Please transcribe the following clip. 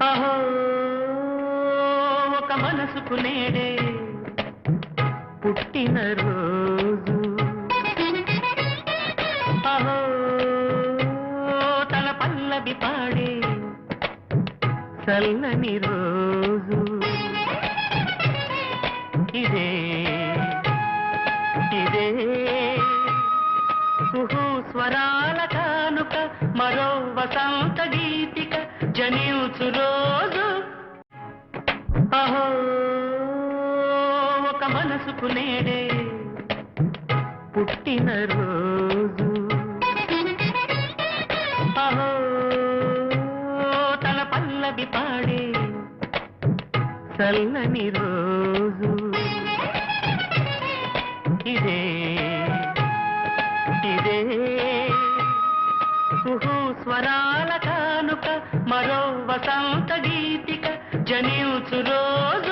అహో ఒక మనసుకు నేడే పుట్టిన రోజు, అహో తన పల్లవి పాడే చల్లని రోజు, ఇదే ఇదే కుహూ స్వరాల కానుక, మరో వసంత గీతిక జనించు రోజు. అహో ఒక మనసుకు నేడే పుట్టిన రోజు, అహో తన పల్లవి పాడే చల్లని రోజు, ఇదే ఇదే కుహూ స్వరాల కానుక, మరో వసంత గీతిక జనించు రోజు.